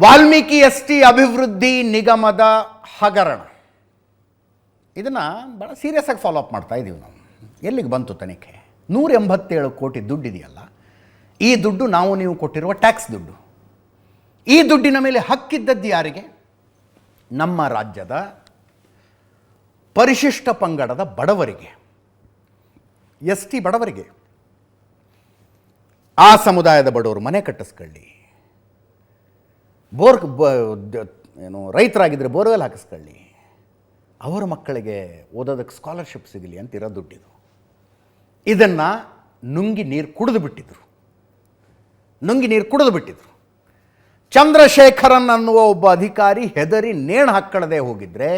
Valmiki ST ಅಭಿವೃದ್ಧಿ ನಿಗಮದ ಹಗರಣ, ಇದನ್ನು ಭಾಳ ಸೀರಿಯಸ್ ಆಗಿ ಫಾಲೋ ಅಪ್ ಮಾಡ್ತಾ ಇದ್ದೀವಿ ನಾವು. ಎಲ್ಲಿಗೆ ಬಂತು ತನಿಖೆ? 187 ಕೋಟಿ ದುಡ್ಡಿದೆಯಲ್ಲ, ಈ ದುಡ್ಡು ನಾವು ನೀವು ಕೊಟ್ಟಿರುವ ಟ್ಯಾಕ್ಸ್ ದುಡ್ಡು. ಈ ದುಡ್ಡಿನ ಮೇಲೆ ಹಕ್ಕಿದ್ದದ್ದು ಯಾರಿಗೆ? ನಮ್ಮ ರಾಜ್ಯದ ಪರಿಶಿಷ್ಟ ಪಂಗಡದ ಬಡವರಿಗೆ, ಎಸ್ಟಿ ಬಡವರಿಗೆ. ಆ ಸಮುದಾಯದ ಬಡವರು ಮನೆ ಕಟ್ಟಿಸ್ಕೊಳ್ಳಿ, ರೈತರಾಗಿದ್ದರೆ ಬೋರ್ವೆಲ್ ಹಾಕಿಸ್ಕೊಳ್ಳಿ, ಅವರ ಮಕ್ಕಳಿಗೆ ಓದೋದಕ್ಕೆ ಸ್ಕಾಲರ್ಶಿಪ್ ಸಿಗಲಿ ಅಂತಿರೋ ದುಡ್ಡಿದು. ಇದನ್ನು ನುಂಗಿ ನೀರು ಕುಡಿದು ಬಿಟ್ಟಿದ್ರು. ಚಂದ್ರಶೇಖರನ್ ಅನ್ನುವ ಒಬ್ಬ ಅಧಿಕಾರಿ ಹೆದರಿ ನೇಣು ಹಾಕ್ಕೊಳ್ಳದೆ ಹೋಗಿದ್ರೆ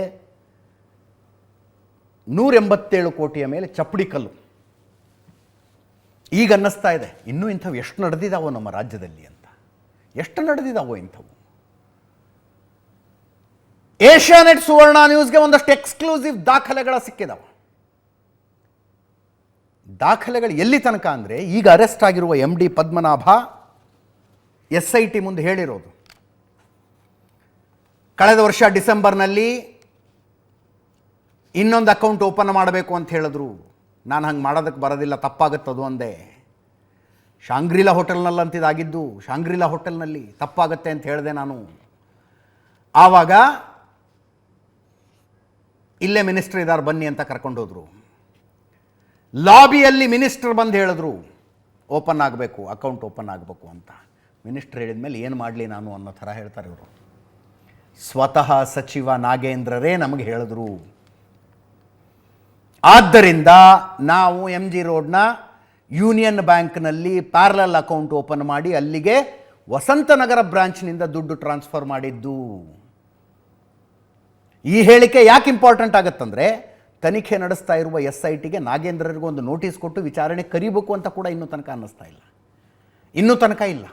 187 ಕೋಟಿಯ ಮೇಲೆ ಚಪ್ಪಡಿ ಕಲ್ಲು. ಈಗ ಅನ್ನಿಸ್ತಾ ಇದೆ, ಇನ್ನೂ ಇಂಥವು ಎಷ್ಟು ನಡೆದಿದ್ದಾವೋ ನಮ್ಮ ರಾಜ್ಯದಲ್ಲಿ ಅಂತ. ಎಷ್ಟು ನಡೆದಿದ್ದಾವೋ ಇಂಥವು. ಏಷ್ಯಾನೆಟ್ ಸುವರ್ಣ ನ್ಯೂಸ್ಗೆ ಒಂದಷ್ಟು ಎಕ್ಸ್ಕ್ಲೂಸಿವ್ ದಾಖಲೆಗಳ ಸಿಕ್ಕಿದಾವೆ. ದಾಖಲೆಗಳು ಎಲ್ಲಿ ತನಕ ಅಂದರೆ, ಈಗ ಅರೆಸ್ಟ್ ಆಗಿರುವ MD ಪದ್ಮನಾಭ SIT ಮುಂದೆ ಹೇಳಿರೋದು, ಕಳೆದ ವರ್ಷ ಡಿಸೆಂಬರ್ನಲ್ಲಿ ಇನ್ನೊಂದು ಅಕೌಂಟ್ ಓಪನ್ ಮಾಡಬೇಕು ಅಂತ ಹೇಳಿದ್ರು. ನಾನು ಹಂಗೆ ಮಾಡೋದಕ್ಕೆ ಬರೋದಿಲ್ಲ, ತಪ್ಪಾಗುತ್ತದು ಅಂದೆ. ಶಾಂಗ್ರಿಲಾ ಹೋಟೆಲ್ನಲ್ಲಿ ಅಂತಿದ್ದಾಗಿದ್ದು, ಶಾಂಗ್ರಿಲಾ ಹೋಟೆಲ್ನಲ್ಲಿ ತಪ್ಪಾಗುತ್ತೆ ಅಂತ ಹೇಳಿದೆ ನಾನು. ಆವಾಗ ಇಲ್ಲೇ ಮಿನಿಸ್ಟರ್ ಇದ್ದಾರೆ ಬನ್ನಿ ಅಂತ ಕರ್ಕೊಂಡು ಹೋದರು. ಲಾಬಿಯಲ್ಲಿ ಮಿನಿಸ್ಟರ್ ಬಂದು ಹೇಳಿದ್ರು ಓಪನ್ ಆಗಬೇಕು, ಅಕೌಂಟ್ ಓಪನ್ ಆಗಬೇಕು ಅಂತ. ಮಿನಿಸ್ಟರ್ ಹೇಳಿದ ಮೇಲೆ ಏನು ಮಾಡಲಿ ನಾನು ಅನ್ನೋ ಥರ ಹೇಳ್ತಾರೆ ಇವರು. ಸ್ವತಃ ಸಚಿವ ನಾಗೇಂದ್ರರೇ ನಮಗೆ ಹೇಳಿದ್ರು. ಆದ್ದರಿಂದ ನಾವು MG ರೋಡ್ನ ಯೂನಿಯನ್ ಬ್ಯಾಂಕ್ನಲ್ಲಿ ಪ್ಯಾರಲಲ್ ಅಕೌಂಟ್ ಓಪನ್ ಮಾಡಿ ಅಲ್ಲಿಗೆ ವಸಂತನಗರ ಬ್ರಾಂಚ್ನಿಂದ ದುಡ್ಡು ಟ್ರಾನ್ಸ್ಫರ್ ಮಾಡಿದ್ದು. ಈ ಹೇಳಿಕೆ ಯಾಕೆ ಇಂಪಾರ್ಟೆಂಟ್ ಆಗುತ್ತಂದರೆ, ತನಿಖೆ ನಡೆಸ್ತಾ ಇರುವ SITಗೆ ನಾಗೇಂದ್ರರಿಗೂ ಒಂದು ನೋಟಿಸ್ ಕೊಟ್ಟು ವಿಚಾರಣೆ ಕರಿಬೇಕು ಅಂತ ಕೂಡ ಇನ್ನೂ ತನಕ ಅನ್ನಿಸ್ತಾ ಇಲ್ಲ. ಇಲ್ಲ.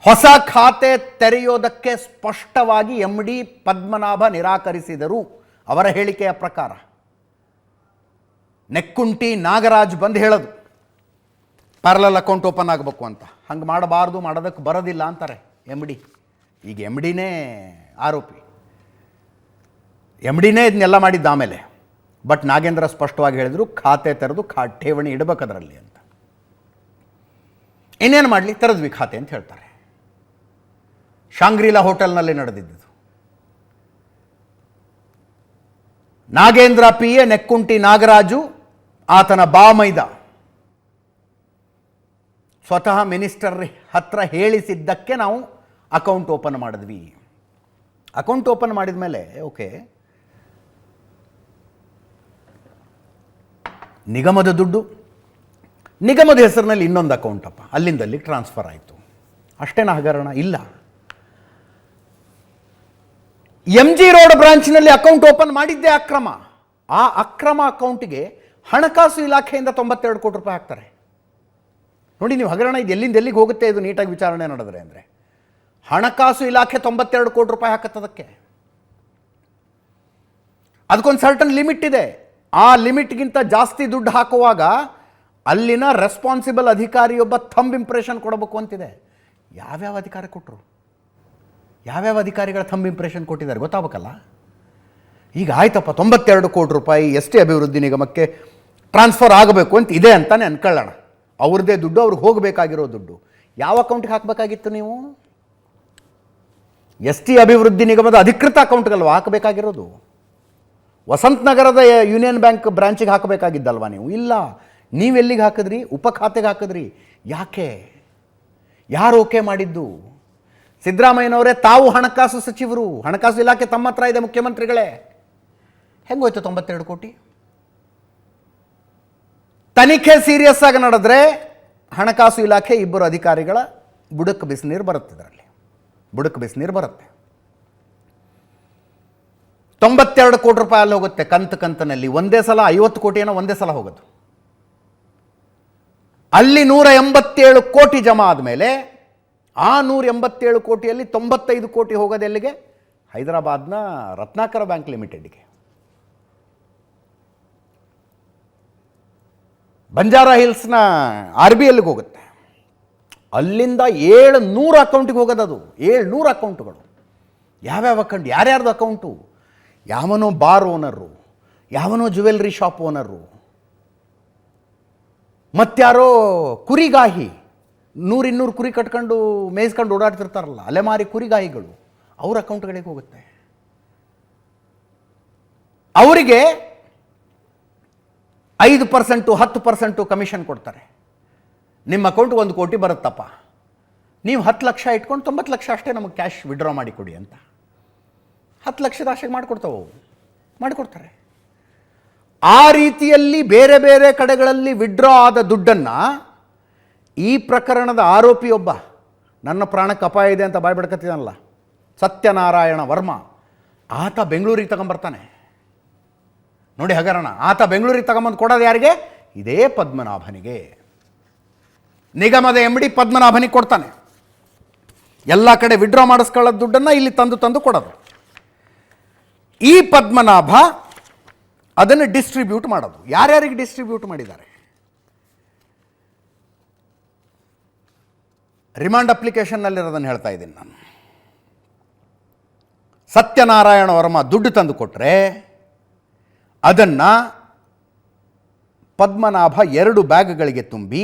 ಹೊಸ ಖಾತೆ ತೆರೆಯೋದಕ್ಕೆ ಸ್ಪಷ್ಟವಾಗಿ MD ಪದ್ಮನಾಭ ನಿರಾಕರಿಸಿದರು. ಅವರ ಹೇಳಿಕೆಯ ಪ್ರಕಾರ ನೆಕ್ಕುಂಟಿ ನಾಗರಾಜ್ ಬಂದು ಹೇಳೋದು ಪ್ಯಾರಲಲ್ ಅಕೌಂಟ್ ಓಪನ್ ಆಗಬೇಕು ಅಂತ. ಹಂಗೆ ಮಾಡಬಾರ್ದು, ಮಾಡೋದಕ್ಕೆ ಬರೋದಿಲ್ಲ ಅಂತಾರೆ MD. ಈಗ MDನೇ ಆರೋಪಿ, MDನೇ ಇದನ್ನೆಲ್ಲ ಮಾಡಿದ್ದ ಆಮೇಲೆ. ಬಟ್ ನಾಗೇಂದ್ರ ಸ್ಪಷ್ಟವಾಗಿ ಹೇಳಿದರು, ಖಾತೆ ತೆರೆದು ಠೇವಣಿ ಇಡಬೇಕದರಲ್ಲಿ ಅಂತ. ಇನ್ನೇನು ಮಾಡಲಿ, ತೆರೆದ್ವಿ ಖಾತೆ ಅಂತ ಹೇಳ್ತಾರೆ. ಶಾಂಗ್ರಿಲಾ ಹೋಟೆಲ್ನಲ್ಲಿ ನಡೆದಿದ್ದು. ನಾಗೇಂದ್ರ PA ನೆಕ್ಕುಂಟಿ ನಾಗರಾಜು, ಆತನ ಬಾಮೈದ ಸ್ವತಃ ಮಿನಿಸ್ಟರ್ ಹತ್ರ ಹೇಳಿಸಿದ್ದಕ್ಕೆ ನಾವು ಅಕೌಂಟ್ ಓಪನ್ ಮಾಡಿದ್ವಿ. ಅಕೌಂಟ್ ಓಪನ್ ಮಾಡಿದ ಮೇಲೆ ಓಕೆ, ನಿಗಮದ ದುಡ್ಡು, ನಿಗಮದ ಹೆಸರಿನಲ್ಲಿ ಇನ್ನೊಂದು ಅಕೌಂಟಪ್ಪ, ಅಲ್ಲಿಂದಲ್ಲಿ ಟ್ರಾನ್ಸ್ಫರ್ ಆಯಿತು. ಅಷ್ಟೇನ ಹಗರಣ? ಇಲ್ಲ. MG ರೋಡ್ ಬ್ರಾಂಚ್ನಲ್ಲಿ ಅಕೌಂಟ್ ಓಪನ್ ಮಾಡಿದ್ದೇ ಅಕ್ರಮ. ಆ ಅಕ್ರಮ ಅಕೌಂಟಿಗೆ ಹಣಕಾಸು ಇಲಾಖೆಯಿಂದ 92 ಕೋಟಿ ರೂಪಾಯಿ ಹಾಕ್ತಾರೆ. ನೋಡಿ ನೀವು, ಹಗರಣ ಇದು ಎಲ್ಲಿಂದ ಎಲ್ಲಿಗೆ ಹೋಗುತ್ತೆ ಇದು ನೀಟಾಗಿ ವಿಚಾರಣೆ ನಡೆದರೆ ಅಂದರೆ. ಹಣಕಾಸು ಇಲಾಖೆ 92 ಕೋಟಿ ರೂಪಾಯಿ ಹಾಕತ್ತದಕ್ಕೆ. ಅದಕ್ಕೊಂದು ಸರ್ಟನ್ ಲಿಮಿಟ್ ಇದೆ. ಆ ಲಿಮಿಟ್ಗಿಂತ ಜಾಸ್ತಿ ದುಡ್ಡು ಹಾಕುವಾಗ ಅಲ್ಲಿನ ರೆಸ್ಪಾನ್ಸಿಬಲ್ ಅಧಿಕಾರಿಯೊಬ್ಬ ಥಂಬ್ ಇಂಪ್ರೆಷನ್ ಕೊಡಬೇಕು ಅಂತಿದೆ. ಯಾವ್ಯಾವ ಅಧಿಕಾರ ಕೊಟ್ಟರು, ಯಾವ್ಯಾವ ಅಧಿಕಾರಿಗಳ ಥಂಬ್ ಇಂಪ್ರೆಷನ್ ಕೊಟ್ಟಿದ್ದಾರೆ ಗೊತ್ತಾಗಬೇಕಲ್ಲ. ಈಗ ಆಯ್ತಪ್ಪ, 92 ಕೋಟಿ ರೂಪಾಯಿ ST ಅಭಿವೃದ್ಧಿ ನಿಗಮಕ್ಕೆ ಟ್ರಾನ್ಸ್ಫರ್ ಆಗಬೇಕು ಅಂತ ಇದೆ ಅಂತಾನೆ ಅನ್ಕೊಳ್ಳೋಣ. ಅವ್ರದ್ದೇ ದುಡ್ಡು, ಅವ್ರಿಗೆ ಹೋಗಬೇಕಾಗಿರೋ ದುಡ್ಡು. ಯಾವ ಅಕೌಂಟ್ಗೆ ಹಾಕಬೇಕಾಗಿತ್ತು ನೀವು? ST ಅಭಿವೃದ್ಧಿ ನಿಗಮದ ಅಧಿಕೃತ ಅಕೌಂಟ್ಗಲ್ವ ಹಾಕಬೇಕಾಗಿರೋದು? ವಸಂತ ನಗರದ ಯೂನಿಯನ್ ಬ್ಯಾಂಕ್ ಬ್ರಾಂಚಿಗೆ ಹಾಕಬೇಕಾಗಿದ್ದಲ್ವ ನೀವು? ಇಲ್ಲ, ನೀವೆಲ್ಲಿಗೆ ಹಾಕಿದ್ರಿ? ಉಪಖಾತೆಗೆ ಹಾಕಿದ್ರಿ. ಯಾಕೆ? ಯಾರು ಓಕೆ ಮಾಡಿದ್ದು? ಸಿದ್ದರಾಮಯ್ಯನವರೇ, ತಾವು ಹಣಕಾಸು ಸಚಿವರು, ಹಣಕಾಸು ಇಲಾಖೆ ತಮ್ಮ ಹತ್ರ ಇದೆ, ಮುಖ್ಯಮಂತ್ರಿಗಳೇ. ಹೆಂಗೋಯ್ತು 92 ಕೋಟಿ? ತನಿಖೆ ಸೀರಿಯಸ್ ಆಗಿ ನಡೆದ್ರೆ ಹಣಕಾಸು ಇಲಾಖೆ ಇಬ್ಬರು ಅಧಿಕಾರಿಗಳ ಬುಡಕ್ಕೆ ಬಿಸಿನೀರು ಬರುತ್ತೆ. ಇದರಲ್ಲಿ ಬುಡಕ್ಕೆ ಬಿಸಿನೀರು ಬರುತ್ತೆ. 92 ಕೋಟಿ ರೂಪಾಯಿ ಅಲ್ಲಿ ಹೋಗುತ್ತೆ ಕಂತಿನಲ್ಲಿ. ಒಂದೇ ಸಲ 50 ಕೋಟಿಯನ್ನು ಒಂದೇ ಸಲ ಹೋಗೋದು. ಅಲ್ಲಿ 187 ಕೋಟಿ ಜಮಾ ಆದಮೇಲೆ ಆ 187 ಕೋಟಿಯಲ್ಲಿ 95 ಕೋಟಿ ಹೋಗೋದು ಎಲ್ಲಿಗೆ? ಹೈದರಾಬಾದ್ನ ರತ್ನಾಕರ ಬ್ಯಾಂಕ್ ಲಿಮಿಟೆಡ್ಗೆ. ಬಂಜಾರಾ ಹಿಲ್ಸ್ನ RBLಗೆ ಹೋಗುತ್ತೆ. ಅಲ್ಲಿಂದ 700 ಅಕೌಂಟಿಗೆ ಹೋಗೋದದು. 700 ಅಕೌಂಟ್ಗಳು. ಯಾವ್ಯಾವ ಅಕೌಂಟ್, ಯಾರ್ಯಾರ್ದು ಅಕೌಂಟು? ಯಾವನೋ ಬಾರ್ ಓನರು, ಯಾವನೋ ಜ್ಯುವೆಲ್ರಿ ಶಾಪ್ ಓನರು, ಮತ್ತಾರೋ ಕುರಿಗಾಹಿ, 100-200 ಕುರಿ ಕಟ್ಕೊಂಡು ಮೇಯಿಸ್ಕೊಂಡು ಓಡಾಡ್ತಿರ್ತಾರಲ್ಲ, ಅಲೆಮಾರಿ ಕುರಿಗಾಹಿಗಳು, ಅವ್ರ ಅಕೌಂಟ್ಗಳಿಗೆ ಹೋಗುತ್ತೆ. ಅವರಿಗೆ 5% 10% ಕಮಿಷನ್ ಕೊಡ್ತಾರೆ. ನಿಮ್ಮ ಅಕೌಂಟ್ 1 ಕೋಟಿ ಬರುತ್ತಪ್ಪ, ನೀವು 10 ಲಕ್ಷ ಇಟ್ಕೊಂಡು 90 ಲಕ್ಷ ಅಷ್ಟೇ ನಮಗೆ ಕ್ಯಾಶ್ ವಿಡ್ರಾ ಮಾಡಿಕೊಡಿ ಅಂತ 10 ಲಕ್ಷದ ಆಶೆಗೆ ಮಾಡಿಕೊಡ್ತಾರೆ. ಆ ರೀತಿಯಲ್ಲಿ ಬೇರೆ ಬೇರೆ ಕಡೆಗಳಲ್ಲಿ ವಿಡ್ರಾ ಆದ ದುಡ್ಡನ್ನು ಈ ಪ್ರಕರಣದ ಆರೋಪಿಯೊಬ್ಬ, ನನ್ನ ಪ್ರಾಣಕ್ಕೆ ಅಪಾಯ ಇದೆ ಅಂತ ಬಾಯ್ಬಿಡ್ಕತ್ತಿದ್ದಾನಲ್ಲ, ಸತ್ಯನಾರಾಯಣ ವರ್ಮ, ಆತ ಬೆಂಗಳೂರಿಗೆ ತಗೊಂಬರ್ತಾನೆ. ನೋಡಿ ಹಗರಣ. ಆತ ಬೆಂಗಳೂರಿಗೆ ತಗೊಂಬಂದು ಕೊಡೋದು ಯಾರಿಗೆ? ಇದೇ ಪದ್ಮನಾಭನಿಗೆ. ನಿಗಮದ MD ಪದ್ಮನಾಭನಿಗೆ ಕೊಡ್ತಾನೆ. ಎಲ್ಲ ಕಡೆ ವಿಡ್ರಾ ಮಾಡಿಸ್ಕೊಳ್ಳೋದು ದುಡ್ಡನ್ನು ಇಲ್ಲಿ ತಂದು ಕೊಡೋದು. ಈ ಪದ್ಮನಾಭ ಅದನ್ನು ಡಿಸ್ಟ್ರಿಬ್ಯೂಟ್ ಮಾಡೋದು. ಯಾರ್ಯಾರಿಗೆ ಡಿಸ್ಟ್ರಿಬ್ಯೂಟ್ ಮಾಡಿದ್ದಾರೆ? ರಿಮಾಂಡ್ ಅಪ್ಲಿಕೇಶನ್ನಲ್ಲಿರೋದನ್ನು ಹೇಳ್ತಾ ಇದ್ದೀನಿ ನಾನು. ಸತ್ಯನಾರಾಯಣ ವರ್ಮ ದುಡ್ಡು ತಂದು ಕೊಟ್ಟರೆ ಅದನ್ನು ಪದ್ಮನಾಭ 2 ಬ್ಯಾಗ್ಗಳಿಗೆ ತುಂಬಿ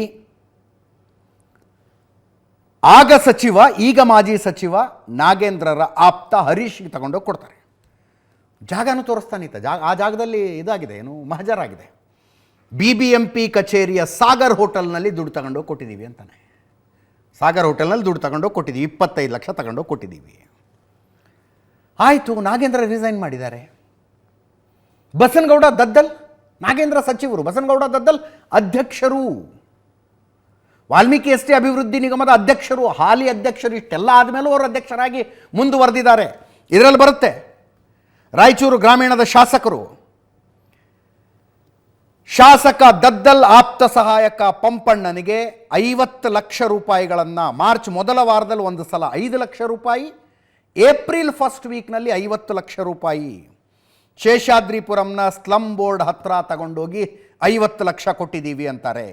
ಆಗ ಸಚಿವ, ಈಗ ಮಾಜಿ ಸಚಿವ ನಾಗೇಂದ್ರರ ಆಪ್ತ ಹರೀಶ್ಗೆ ತಗೊಂಡೋಗಿ ಕೊಡ್ತಾರೆ. ಜಾಗನೂ ತೋರಿಸ್ತಾನಿತ್ತ. ಆ ಜಾಗದಲ್ಲಿ ಇದಾಗಿದೆ, ಏನು ಮಹಜರಾಗಿದೆ. BBMP ಕಚೇರಿಯ ಸಾಗರ್ ಹೋಟೆಲ್ನಲ್ಲಿ ದುಡ್ಡು ತಗೊಂಡೋಗಿ ಕೊಟ್ಟಿದ್ದೀವಿ ಅಂತಾನೆ. ಸಾಗರ್ ಹೋಟೆಲ್ನಲ್ಲಿ ದುಡ್ಡು ತಗೊಂಡೋಗಿ ಕೊಟ್ಟಿದ್ದೀವಿ, 25 ಲಕ್ಷ ತಗೊಂಡೋಗಿ ಕೊಟ್ಟಿದ್ದೀವಿ. ಆಯಿತು, ನಾಗೇಂದ್ರ ರಿಸೈನ್ ಮಾಡಿದ್ದಾರೆ. ಬಸನಗೌಡ ದದ್ದಲ್, ನಾಗೇಂದ್ರ ಸಚಿವರು, ಬಸನಗೌಡ ದದ್ದಲ್ ಅಧ್ಯಕ್ಷರು, ವಾಲ್ಮೀಕಿ ಎಸ್ಟಿ ಅಭಿವೃದ್ಧಿ ನಿಗಮದ ಅಧ್ಯಕ್ಷರು, ಹಾಲಿ ಅಧ್ಯಕ್ಷರು. ಇಷ್ಟೆಲ್ಲ ಆದಮೇಲೂ ಅವರು ಅಧ್ಯಕ್ಷರಾಗಿ ಮುಂದುವರೆದಿದ್ದಾರೆ. ಇದರಲ್ಲಿ ಬರುತ್ತೆ ರಾಯಚೂರು ಗ್ರಾಮೀಣದ ಶಾಸಕರು, ಶಾಸಕ ದದ್ದಲ್ ಆಪ್ತ ಸಹಾಯಕ ಪಂಪಣ್ಣನಿಗೆ 50 ಲಕ್ಷ ರೂಪಾಯಿಗಳನ್ನು ಮಾರ್ಚ್ ಮೊದಲ ವಾರದಲ್ಲಿ ಒಂದು ಸಲ 5 ಲಕ್ಷ ರೂಪಾಯಿ, ಏಪ್ರಿಲ್ ಫಸ್ಟ್ ವೀಕ್ನಲ್ಲಿ 50 ಲಕ್ಷ ರೂಪಾಯಿ, ಶೇಷಾದ್ರಿಪುರಂನ ಸ್ಲಮ್ ಬೋರ್ಡ್ ಹತ್ರ ತಗೊಂಡೋಗಿ 50 ಲಕ್ಷ ಕೊಟ್ಟಿದ್ದೀವಿ ಅಂತಾರೆ.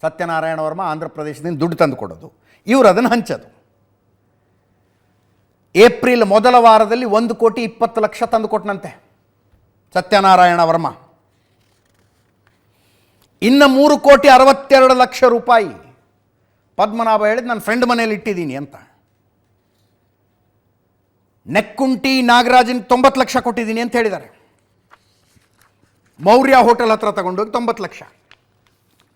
ಸತ್ಯನಾರಾಯಣ ವರ್ಮ ಆಂಧ್ರ ಪ್ರದೇಶದಿಂದ ದುಡ್ಡು ತಂದು ಕೊಡೋದು, ಇವರು ಅದನ್ನು ಹಂಚೋದು. ಏಪ್ರಿಲ್ ಮೊದಲ ವಾರದಲ್ಲಿ 1,20 ಲಕ್ಷ ತಂದು ಕೊಟ್ಟನಂತೆ ಸತ್ಯನಾರಾಯಣ ವರ್ಮ. ಇನ್ನು 3,62 ಲಕ್ಷ ರೂಪಾಯಿ ಪದ್ಮನಾಭ ಹೇಳಿದ್ ನನ್ನ ಫ್ರೆಂಡ್ ಮನೇಲಿ ಇಟ್ಟಿದ್ದೀನಿ ಅಂತ. ನೆಕ್ಕುಂಟಿ ನಾಗರಾಜನ್ 90 ಲಕ್ಷ ಕೊಟ್ಟಿದ್ದೀನಿ ಅಂತ ಹೇಳಿದ್ದಾರೆ. ಮೌರ್ಯ ಹೋಟೆಲ್ ಹತ್ರ ತಗೊಂಡೋಗಿ 90 ಲಕ್ಷ,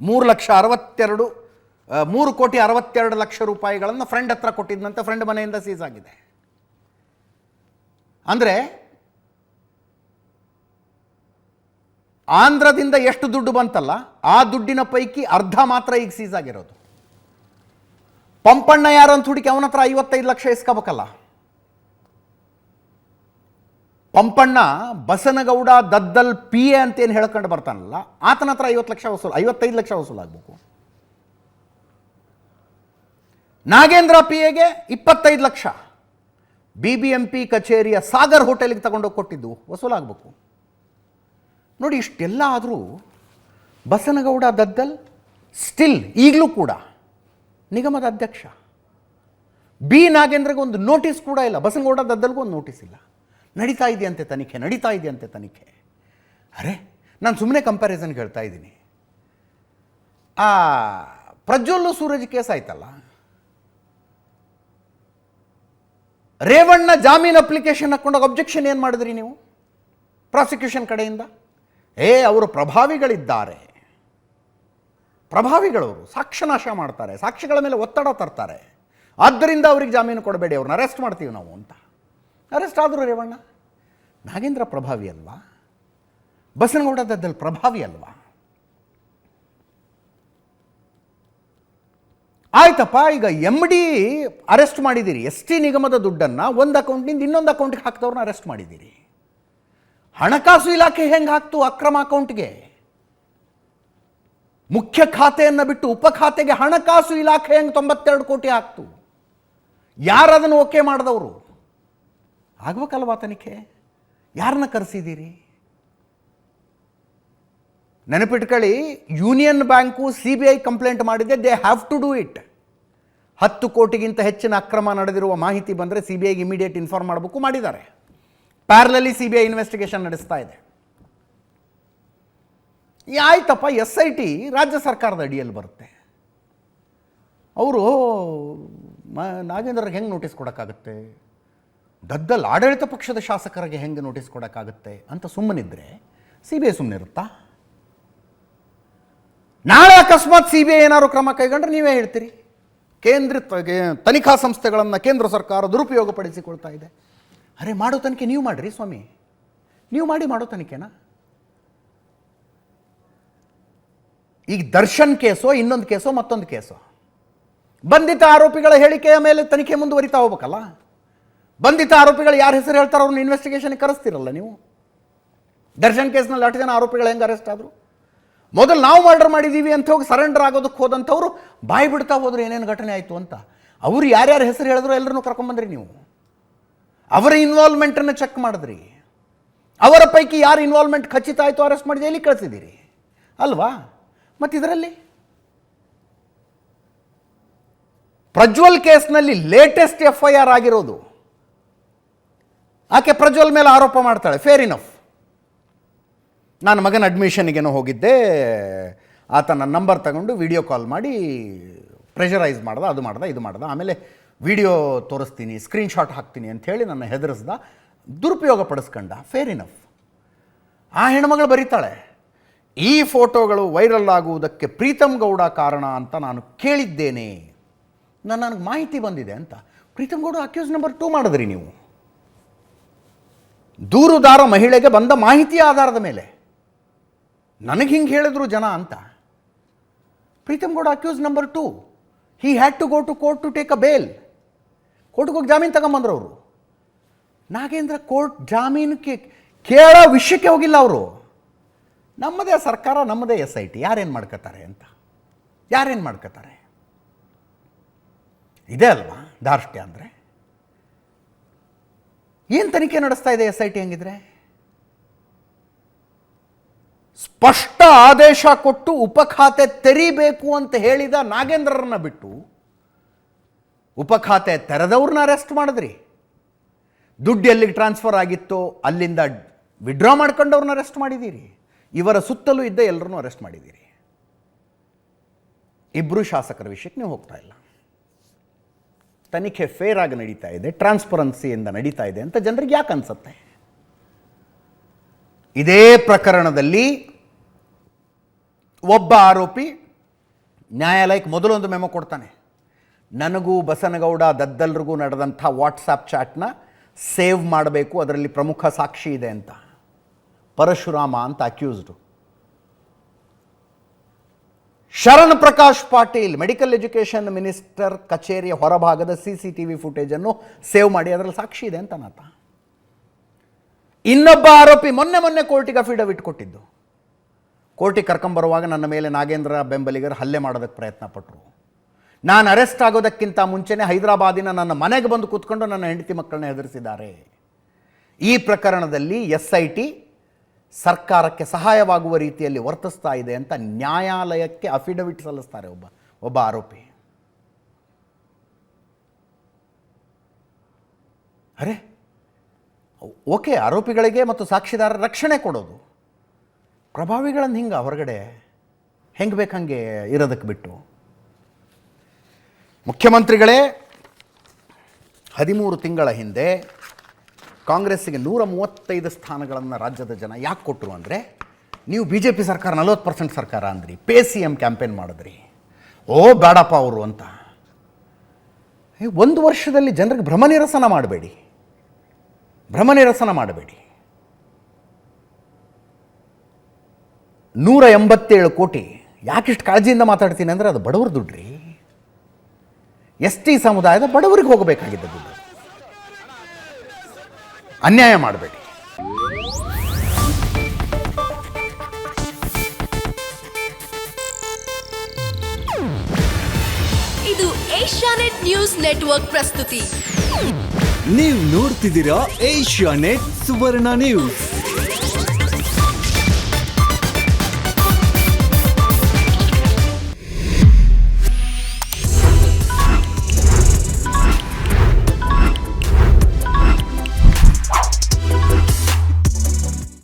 3,62 ಲಕ್ಷ ರೂಪಾಯಿಗಳನ್ನು ಫ್ರೆಂಡ್ ಹತ್ರ ಕೊಟ್ಟಿದ್ದಂತೆ. ಫ್ರೆಂಡ್ ಮನೆಯಿಂದ ಸೀಸ್ ಆಗಿದೆ. ಅಂದರೆ ಆಂಧ್ರದಿಂದ ಎಷ್ಟು ದುಡ್ಡು ಬಂತಲ್ಲ, ಆ ದುಡ್ಡಿನ ಪೈಕಿ ಅರ್ಧ ಮಾತ್ರ ಈಗ ಸೀಸ್ ಆಗಿರೋದು. ಪಂಪಣ್ಣ ಯಾರು ಅಂತ ಹುಡುಕಿ ಅವನ ಹತ್ರ 55 ಲಕ್ಷ ಇಸ್ಕೋಬೇಕಲ್ಲ. ಪಂಪಣ್ಣ ಬಸನಗೌಡ ದದ್ದಲ್ PA ಅಂತೇನು ಹೇಳ್ಕೊಂಡು ಬರ್ತಾನಲ್ಲ, ಆತನ ಹತ್ರ 55 ಲಕ್ಷ ವಸೂಲಾಗಬೇಕು. ನಾಗೇಂದ್ರ PAಗೆ 25 ಲಕ್ಷ BBMP ಕಚೇರಿಯ ಸಾಗರ್ ಹೋಟೆಲ್ಗೆ ತಗೊಂಡೋಗಿ ಕೊಟ್ಟಿದ್ದು ವಸೂಲಾಗಬೇಕು. ನೋಡಿ, ಇಷ್ಟೆಲ್ಲ ಆದರೂ ಬಸನಗೌಡ ದದ್ದಲ್ ಸ್ಟಿಲ್ ಈಗಲೂ ಕೂಡ ನಿಗಮದ ಅಧ್ಯಕ್ಷ. ನಾಗೇಂದ್ರಗೆ ಒಂದು ನೋಟಿಸ್ ಕೂಡ ಇಲ್ಲ, ಬಸನಗೌಡ ದದ್ದಲ್ಗೂ ಒಂದು ನೋಟಿಸ್ ಇಲ್ಲ. ನಡೀತಾ ಇದೆಯಂತೆ ತನಿಖೆ. ಅರೆ, ನಾನು ಸುಮ್ಮನೆ ಕಂಪ್ಯಾರಿಸನ್ಗೆ ಹೇಳ್ತಾ ಇದ್ದೀನಿ. ಆ ಪ್ರಜ್ವಲ್ ಸೂರಜ್ ಕೇಸ್ ಆಯ್ತಲ್ಲ, ರೇವಣ್ಣ ಜಾಮೀನು ಅಪ್ಲಿಕೇಶನ್ ಹಾಕೊಂಡಾಗ ಅಬ್ಜೆಕ್ಷನ್ ಏನು ಮಾಡಿದ್ರಿ ನೀವು ಪ್ರಾಸಿಕ್ಯೂಷನ್ ಕಡೆಯಿಂದ? ಅವರು ಪ್ರಭಾವಿಗಳಿದ್ದಾರೆ, ಪ್ರಭಾವಿಗಳವರು ಸಾಕ್ಷ್ಯನಾಶ ಮಾಡ್ತಾರೆ, ಸಾಕ್ಷಿಗಳ ಮೇಲೆ ಒತ್ತಡ ತರ್ತಾರೆ, ಆದ್ದರಿಂದ ಅವ್ರಿಗೆ ಜಾಮೀನು ಕೊಡಬೇಡಿ, ಅವ್ರನ್ನ ಅರೆಸ್ಟ್ ಮಾಡ್ತೀವಿ ನಾವು ಅಂತ. ಅರೆಸ್ಟ್ ಆದರೂ ರೇವಣ್ಣ. ನಾಗೇಂದ್ರ ಪ್ರಭಾವಿ ಅಲ್ವಾ? ಬಸನಗೌಡ ದದ್ದಲ್ ಪ್ರಭಾವಿ ಅಲ್ವಾ? ಆಯ್ತಪ್ಪ, ಈಗ MD ಅರೆಸ್ಟ್ ಮಾಡಿದ್ದೀರಿ, ST ನಿಗಮದ ದುಡ್ಡನ್ನು ಒಂದು ಅಕೌಂಟ್ನಿಂದ ಇನ್ನೊಂದು ಅಕೌಂಟ್ಗೆ ಹಾಕಿದವ್ರನ್ನ ಅರೆಸ್ಟ್ ಮಾಡಿದ್ದೀರಿ. ಹಣಕಾಸು ಇಲಾಖೆ ಹೆಂಗೆ ಹಾಕ್ತು ಅಕ್ರಮ ಅಕೌಂಟ್ಗೆ? ಮುಖ್ಯ ಖಾತೆಯನ್ನು ಬಿಟ್ಟು ಉಪ ಖಾತೆಗೆ ಹಣಕಾಸು ಇಲಾಖೆ ಹೆಂಗೆ 92 ಕೋಟಿ ಹಾಕ್ತು? ಯಾರದನ್ನು ಓಕೆ ಮಾಡಿದವರು? ಆಗ್ಬೇಕಲ್ವಾ ತನಿಖೆ? ಯಾರನ್ನ ಕರೆಸಿದ್ದೀರಿ? ನೆನಪಿಟ್ಕೊಳ್ಳಿ, ಯೂನಿಯನ್ ಬ್ಯಾಂಕು CBI ಕಂಪ್ಲೇಂಟ್ ಮಾಡಿದೆ, they have to do it. 10 ಕೋಟಿಗಿಂತ ಹೆಚ್ಚಿನ ಅಕ್ರಮ ನಡೆದಿರುವ ಮಾಹಿತಿ ಬಂದರೆ CBIಗೆ ಇಮಿಡಿಯೇಟ್ ಇನ್ಫಾರ್ಮ್ ಮಾಡಬೇಕು, ಮಾಡಿದ್ದಾರೆ. ಪ್ಯಾರಲಲಿ CBI ಇನ್ವೆಸ್ಟಿಗೇಷನ್ ನಡೆಸ್ತಾ ಇದೆ. ಆಯ್ತಪ್ಪ, SIT ರಾಜ್ಯ ಸರ್ಕಾರದ ಅಡಿಯಲ್ಲಿ ಬರುತ್ತೆ. ಅವರು ನಾಗೇಂದ್ರರಿಗೆ ಹೆಂಗೆ ನೋಟಿಸ್ ಕೊಡೋಕ್ಕಾಗುತ್ತೆ, ಗದ್ದಲ್ ಆಡಳಿತ ಪಕ್ಷದ ಶಾಸಕರಿಗೆ ಹೆಂಗೆ ನೋಟಿಸ್ ಕೊಡೋಕ್ಕಾಗುತ್ತೆ ಅಂತ ಸುಮ್ಮನಿದ್ರೆ CBI ಸುಮ್ಮನೆ ಇರುತ್ತಾ? ನಾಳೆ ಅಕಸ್ಮಾತ್ CBI ಏನಾದ್ರು ಕ್ರಮ ಕೈಗೊಂಡ್ರೆ ನೀವೇ ಹೇಳ್ತೀರಿ, ಕೇಂದ್ರ ತನಿಖಾ ಸಂಸ್ಥೆಗಳನ್ನು ಕೇಂದ್ರ ಸರ್ಕಾರ ದುರುಪಯೋಗಪಡಿಸಿಕೊಳ್ತಾ ಇದೆ. ಅರೆ, ಮಾಡೋ ತನಿಖೆ ನೀವು ಮಾಡಿರಿ ಸ್ವಾಮಿ, ನೀವು ಮಾಡೋ ತನಿಖೆನಾ? ಈಗ ದರ್ಶನ್ ಕೇಸೋ, ಇನ್ನೊಂದು ಕೇಸೋ, ಮತ್ತೊಂದು ಕೇಸೋ, ಬಂಧಿತ ಆರೋಪಿಗಳ ಹೇಳಿಕೆಯ ಮೇಲೆ ತನಿಖೆ ಮುಂದುವರಿತಾ ಹೋಗ್ಬೇಕಲ್ಲ. ಬಂಧಿತ ಆರೋಪಿಗಳು ಯಾರ ಹೆಸರು ಹೇಳ್ತಾರೋ ಅವ್ರನ್ನ ಇನ್ವೆಸ್ಟಿಗೇಷನ್ಗೆ ಕರೆಸ್ತಿರಲ್ಲ ನೀವು. ದರ್ಶನ್ ಕೇಸ್ನಲ್ಲಿ 8 ಜನ ಆರೋಪಿಗಳು ಹೆಂಗೆ ಅರೆಸ್ಟ್ ಆದರು? ಮೊದಲು ನಾವು ಮರ್ಡರ್ ಮಾಡಿದ್ದೀವಿ ಅಂತ ಹೋಗಿ ಸರೆಂಡರ್ ಆಗೋದಕ್ಕೆ ಹೋದಂಥವ್ರು ಬಾಯಿ ಬಿಡ್ತಾ ಹೋದ್ರು ಏನೇನು ಘಟನೆ ಆಯಿತು ಅಂತ. ಅವರು ಯಾರ್ಯಾರು ಹೆಸರು ಹೇಳಿದ್ರು ಎಲ್ಲರನ್ನೂ ಕರ್ಕೊಂಬಂದ್ರಿ ನೀವು. ಅವರ ಇನ್ವಾಲ್ವ್ಮೆಂಟನ್ನು ಚೆಕ್ ಮಾಡಿದ್ರಿ. ಅವರ ಪೈಕಿ ಯಾರು ಇನ್ವಾಲ್ವ್ಮೆಂಟ್ ಖಚಿತ ಆಯಿತು ಅರೆಸ್ಟ್ ಮಾಡಿ ಜೈಲಿಗೆ ಕಳಿಸಿದ್ದೀರಿ ಅಲ್ವಾ? ಮತ್ತು ಇದರಲ್ಲಿ ಪ್ರಜ್ವಲ್ ಕೇಸ್ನಲ್ಲಿ ಲೇಟೆಸ್ಟ್ FIR ಆಗಿರೋದು, ಆಕೆ ಪ್ರಜ್ವಲ್ ಮೇಲೆ ಆರೋಪ ಮಾಡ್ತಾಳೆ. Fair enough. ನಾನು ಮಗನ ಅಡ್ಮಿಷನ್ಗೇನೋ ಹೋಗಿದ್ದೆ, ಆತ ನನ್ನ ನಂಬರ್ ತಗೊಂಡು ವಿಡಿಯೋ ಕಾಲ್ ಮಾಡಿ ಪ್ರೆಷರೈಸ್ ಮಾಡ್ದ, ಅದು ಮಾಡ್ದ, ಇದು ಮಾಡ್ದ, ಆಮೇಲೆ ವಿಡಿಯೋ ತೋರಿಸ್ತೀನಿ, ಸ್ಕ್ರೀನ್ಶಾಟ್ ಹಾಕ್ತೀನಿ ಅಂಥೇಳಿ ನನ್ನ ಹೆದರಿಸ್ದ, ದುರುಪಯೋಗ ಪಡಿಸ್ಕೊಂಡ. Fair enough. ಆ ಹೆಣ್ಮಗಳು ಬರೀತಾಳೆ, ಈ ಫೋಟೋಗಳು ವೈರಲ್ ಆಗುವುದಕ್ಕೆ ಪ್ರೀತಮ್ ಗೌಡ ಕಾರಣ ಅಂತ ನಾನು ಕೇಳಿದ್ದೇನೆ, ನನಗೆ ಮಾಹಿತಿ ಬಂದಿದೆ ಅಂತ. ಪ್ರೀತಮ್ ಗೌಡ ಅಕ್ಯೂಸ್ ನಂಬರ್ 2 ಮಾಡಿದ್ರಿ ನೀವು. ದೂರುದಾರ ಮಹಿಳೆಗೆ ಬಂದ ಮಾಹಿತಿಯ ಆಧಾರದ ಮೇಲೆ ನನಗೆ ಹಿಂಗೆ ಹೇಳಿದ್ರು ಜನ ಅಂತ. Preetham Gowda accused number 2. He had to go to court to take a bail. ಕೋರ್ಟ್ಗೆ ಹೋಗಿ ಜಾಮೀನು ತಗೊಂಬಂದ್ರು ಅವರು. ನಾಗೇಂದ್ರ ಕೋರ್ಟ್ ಜಾಮೀನು ಕೇಳೋ ವಿಷಯಕ್ಕೆ ಹೋಗಿಲ್ಲ ಅವರು. ನಮ್ಮದೇ ಸರ್ಕಾರ, ನಮ್ಮದೇ SIT, ಯಾರೇನು ಮಾಡ್ಕೋತಾರೆ ಅಂತ. ಯಾರೇನು ಮಾಡ್ಕೋತಾರೆ? ಇದೇ ಅಲ್ವಾ ಧಾರ್ಷ್ಟ್ಯ ಅಂದರೆ? ಏನು ತನಿಖೆ ನಡೆಸ್ತಾ ಇದೆ SIT ಹಂಗಿದ್ರೆ? ಸ್ಪಷ್ಟ ಆದೇಶ ಕೊಟ್ಟು ಉಪಖಾತೆ ತೆರೀಬೇಕು ಅಂತ ಹೇಳಿದ ನಾಗೇಂದ್ರರನ್ನ ಬಿಟ್ಟು ಉಪಖಾತೆ ತೆರೆದವ್ರನ್ನ ಅರೆಸ್ಟ್ ಮಾಡಿದ್ರಿ. ದುಡ್ಡು ಎಲ್ಲಿಗೆ ಟ್ರಾನ್ಸ್ಫರ್ ಆಗಿತ್ತೋ ಅಲ್ಲಿಂದ ವಿಡ್ರಾ ಮಾಡ್ಕೊಂಡವ್ರನ್ನ ಅರೆಸ್ಟ್ ಮಾಡಿದ್ದೀರಿ. ಇವರ ಸುತ್ತಲೂ ಇದ್ದ ಎಲ್ಲರನ್ನೂ ಅರೆಸ್ಟ್ ಮಾಡಿದ್ದೀರಿ. ಇಬ್ಬರು ಶಾಸಕರ ವಿಷಯಕ್ಕೆ ನೀವು ಹೋಗ್ತಾ ಇಲ್ಲ. ತನಿಖೆ ಫೇರ್ ಆಗಿ ನಡೀತಾ ಇದೆ, ಟ್ರಾನ್ಸ್ಪರೆನ್ಸಿಯಿಂದ ನಡೀತಾ ಇದೆ ಅಂತ ಜನರಿಗೆ ಯಾಕೆ ಅನ್ಸುತ್ತೆ? ಇದೇ ಪ್ರಕರಣದಲ್ಲಿ ಒಬ್ಬ ಆರೋಪಿ ನ್ಯಾಯಾಲಯಕ್ಕೆ ಮೊದಲೊಂದು ಮೆಮೊ ಕೊಡ್ತಾನೆ. ನನಗೂ ಬಸನಗೌಡ ದದ್ದಲ್ರಿಗೂ ನಡೆದಂಥ ವಾಟ್ಸಾಪ್ ಚಾಟ್ನ ಸೇವ್ ಮಾಡಬೇಕು, ಅದರಲ್ಲಿ ಪ್ರಮುಖ ಸಾಕ್ಷಿ ಇದೆ ಅಂತ. ಪರಶುರಾಮ ಅಂತ accused. Sharan Prakash Patil medical education minister ಕಚೇರಿಯ ಹೊರಭಾಗದ CCTV ಫುಟೇಜನ್ನು ಸೇವ್ ಮಾಡಿ ಅದರಲ್ಲಿ ಸಾಕ್ಷಿ ಇದೆ ಅಂತ ನಾತ. ಇನ್ನೊಬ್ಬ ಆರೋಪಿ ಮೊನ್ನೆ ಕೋರ್ಟಿಗೆ ಅಫಿಡವಿಟ್ ಕೊಟ್ಟಿದ್ದು. ಕೋರ್ಟಿಗೆ ಕರ್ಕೊಂಬರುವಾಗ ನನ್ನ ಮೇಲೆ ನಾಗೇಂದ್ರ ಬೆಂಬಲಿಗರು ಹಲ್ಲೆ ಮಾಡೋದಕ್ಕೆ ಪ್ರಯತ್ನ ಪಟ್ಟರು. ನಾನು ಅರೆಸ್ಟ್ ಆಗೋದಕ್ಕಿಂತ ಮುಂಚೆನೇ ಹೈದರಾಬಾದಿನ ನನ್ನ ಮನೆಗೆ ಬಂದು ಕೂತ್ಕೊಂಡು ನನ್ನ ಹೆಂಡತಿ ಮಕ್ಕಳನ್ನ ಹೆದರಿಸಿದ್ದಾರೆ. ಈ ಪ್ರಕರಣದಲ್ಲಿ SIT ಸರ್ಕಾರಕ್ಕೆ ಸಹಾಯವಾಗುವ ರೀತಿಯಲ್ಲಿ ವರ್ತಿಸ್ತಾ ಇದೆ ಅಂತ ನ್ಯಾಯಾಲಯಕ್ಕೆ ಅಫಿಡವಿಟ್ ಸಲ್ಲಿಸ್ತಾರೆ ಒಬ್ಬ ಆರೋಪಿ. ಅರೆ ಓಕೆ, ಆರೋಪಿಗಳಿಗೆ ಮತ್ತು ಸಾಕ್ಷಿದಾರರ ರಕ್ಷಣೆ ಕೊಡೋದು, ಪ್ರಭಾವಿಗಳನ್ನು ಹಿಂಗೆ ಹೊರಗಡೆ ಹೆಂಗೆ ಬೇಕಂಗೆ ಇರೋದಕ್ಕೆ ಬಿಟ್ಟು. ಮುಖ್ಯಮಂತ್ರಿಗಳೇ 13 ತಿಂಗಳ ಹಿಂದೆ ಕಾಂಗ್ರೆಸ್ಸಿಗೆ 135 ಸ್ಥಾನಗಳನ್ನು ರಾಜ್ಯದ ಜನ ಯಾಕೆ ಕೊಟ್ಟರು ಅಂದರೆ, ನೀವು BJP ಸರ್ಕಾರ 40% ಸರ್ಕಾರ ಅಂದ್ರಿ, ಪೇ CM ಕ್ಯಾಂಪೇನ್ ಮಾಡಿದ್ರಿ, ಓ ಬೇಡಪ್ಪ ಅವರು ಅಂತ. 1 ವರ್ಷದಲ್ಲಿ ಜನರಿಗೆ ಭ್ರಮನಿರಸನ ಮಾಡಬೇಡಿ. 187 ಕೋಟಿ ಯಾಕಿಷ್ಟು ಕಾಳಜಿಯಿಂದ ಮಾತಾಡ್ತೀನಿ ಅಂದರೆ ಅದು ಬಡವ್ರ ದುಡ್ಡ್ರಿ. ST ಸಮುದಾಯದ ಬಡವರಿಗೆ ಹೋಗಬೇಕಾಗಿದ್ದ ದುಡ್ಡು. ಅನ್ಯಾಯ ಮಾಡಬೇಡಿ. ಇದು ಏಷ್ಯಾನೆಟ್ ನ್ಯೂಸ್ ನೆಟ್ವರ್ಕ್ ಪ್ರಸ್ತುತಿ. ನೀವು ನೋಡ್ತಿದ್ದೀರಾ ಏಷ್ಯಾನೆಟ್ ಸುವರ್ಣ ನ್ಯೂಸ್.